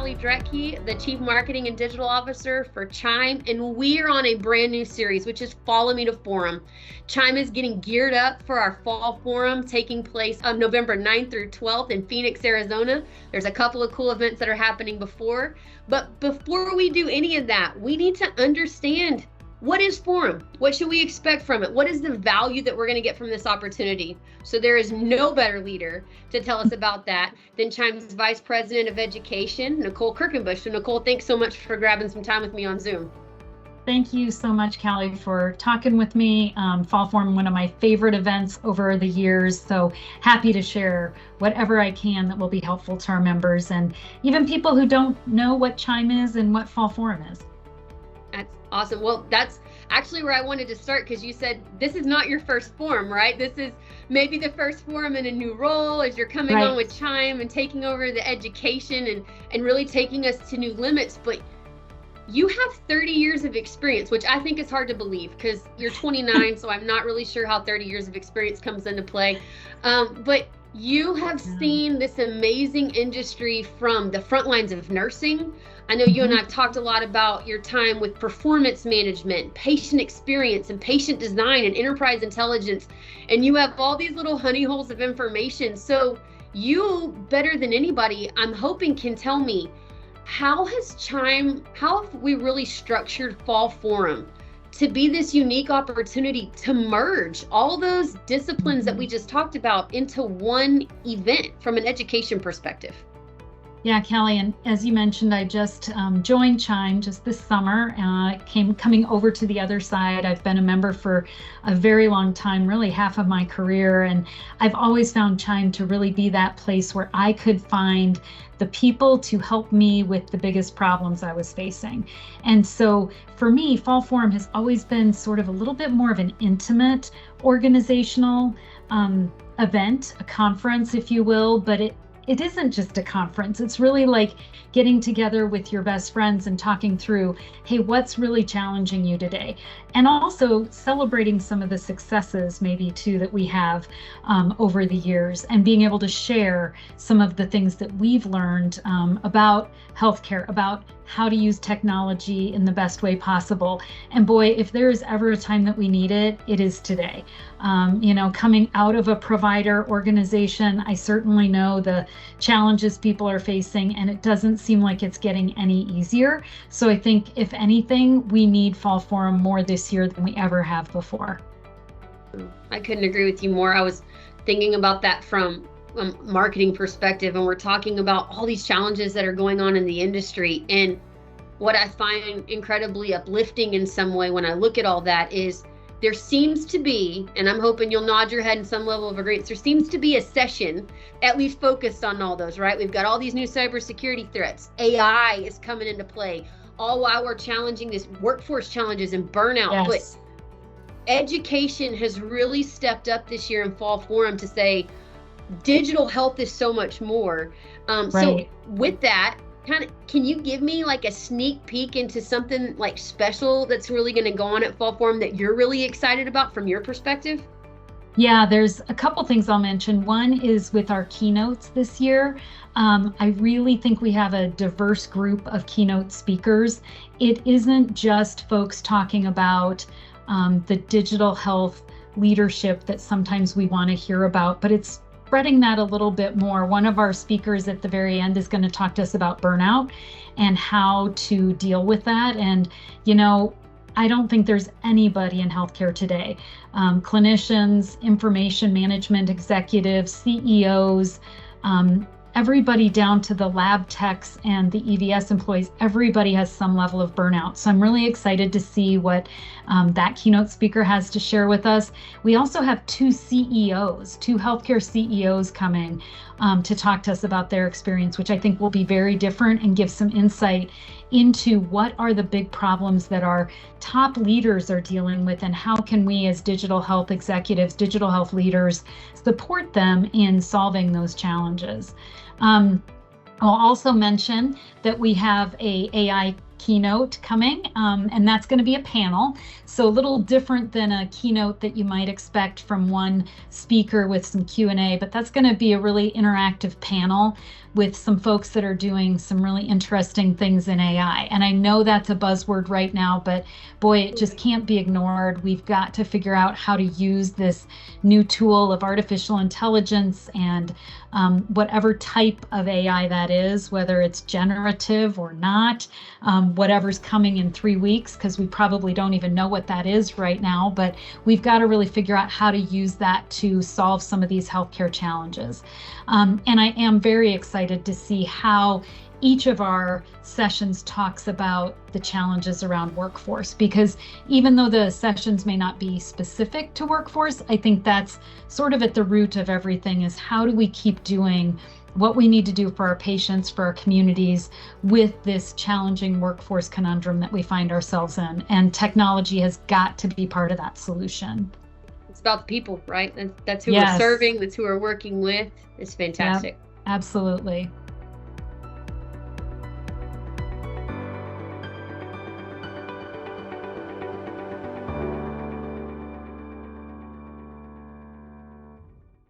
Callie Dretke, the Chief Marketing and Digital Officer for CHIME, and we are on a brand new series, which is Follow Me to Forum. CHIME is getting geared up for our Fall Forum taking place on November 9th through 12th in Phoenix, Arizona. There's a couple of cool events that are happening before, but before we do any of that, we need to understand, what is Forum? What should we expect from it? What is the value that we're going to get from this opportunity? So there is no better leader to tell us about that than CHIME's Vice President of Education, Nicole Kerkenbush. So Nicole, thanks so much for grabbing some time with me on Zoom. Thank you so much, Callie, for talking with me. Fall Forum, one of my favorite events over the years. So happy to share whatever I can that will be helpful to our members and even people who don't know what CHIME is and what Fall Forum is. That's awesome. Well, that's actually where I wanted to start, because you said this is not your first forum, right? This is maybe the first forum in a new role as you're coming on with CHIME and taking over the education and really taking us to new limits. But you have 30 years of experience, which I think is hard to believe because you're 29, so I'm not really sure how 30 years of experience comes into play. But you have seen this amazing industry from the front lines of nursing. I know you and I have talked a lot about your time with performance management, patient experience, and patient design and enterprise intelligence. And you have all these little honey holes of information. So you, better than anybody, I'm hoping, can tell me, how have we really structured Fall Forum to be this unique opportunity to merge all those disciplines that we just talked about into one event from an education perspective? Yeah, Callie, and as you mentioned, I just joined CHIME just this summer, coming over to the other side. I've been a member for a very long time, really half of my career, and I've always found CHIME to really be that place where I could find the people to help me with the biggest problems I was facing. And so for me, Fall Forum has always been sort of a little bit more of an intimate organizational event, a conference, if you will, but it isn't just a conference. It's really like getting together with your best friends and talking through, hey, what's really challenging you today? And also celebrating some of the successes maybe too that we have over the years, and being able to share some of the things that we've learned about healthcare, about how to use technology in the best way possible. And boy, if there is ever a time that we need it, it is today. Coming out of a provider organization, I certainly know the challenges people are facing, and it doesn't seem like it's getting any easier. So I think if anything, we need Fall Forum more this year than we ever have before. I couldn't agree with you more. I was thinking about that from a marketing perspective, and we're talking about all these challenges that are going on in the industry. And what I find incredibly uplifting in some way when I look at all that is there seems to be, and I'm hoping you'll nod your head in some level of agreement, there seems to be a session at least focused on all those, right? We've got all these new cybersecurity threats. AI is coming into play, all while we're challenging this workforce challenges and burnout. Yes. But education has really stepped up this year in Fall Forum to say digital health is so much more. So with that, can you give me like a sneak peek into something like special that's really going to go on at Fall Forum that you're really excited about from your perspective? Yeah, there's a couple things I'll mention. One is with our keynotes this year. I really think we have a diverse group of keynote speakers. It isn't just folks talking about the digital health leadership that sometimes we want to hear about, but it's spreading that a little bit more. One of our speakers at the very end is going to talk to us about burnout and how to deal with that. And, I don't think there's anybody in healthcare today, clinicians, information management executives, CEOs, everybody down to the lab techs and the EVS employees, everybody has some level of burnout. So I'm really excited to see what that keynote speaker has to share with us. We also have two healthcare CEOs coming to talk to us about their experience, which I think will be very different and give some insight into what are the big problems that our top leaders are dealing with, and how can we as digital health executives, digital health leaders, support them in solving those challenges. I'll also mention that we have a AI keynote coming, and that's going to be a panel. So a little different than a keynote that you might expect from one speaker with some Q&A, but that's going to be a really interactive panel with some folks that are doing some really interesting things in AI. And I know that's a buzzword right now, but boy, it just can't be ignored. We've got to figure out how to use this new tool of artificial intelligence and whatever type of AI that is, whether it's generative or not, whatever's coming in 3 weeks, because we probably don't even know what that is right now, but we've got to really figure out how to use that to solve some of these healthcare challenges. And I am very excited to see how each of our sessions talks about the challenges around workforce, because even though the sessions may not be specific to workforce, I think that's sort of at the root of everything, is how do we keep doing what we need to do for our patients, for our communities, with this challenging workforce conundrum that we find ourselves in. And technology has got to be part of that solution. It's about the people, right? That's who we're serving, that's who we're working with. It's fantastic. Yep, absolutely.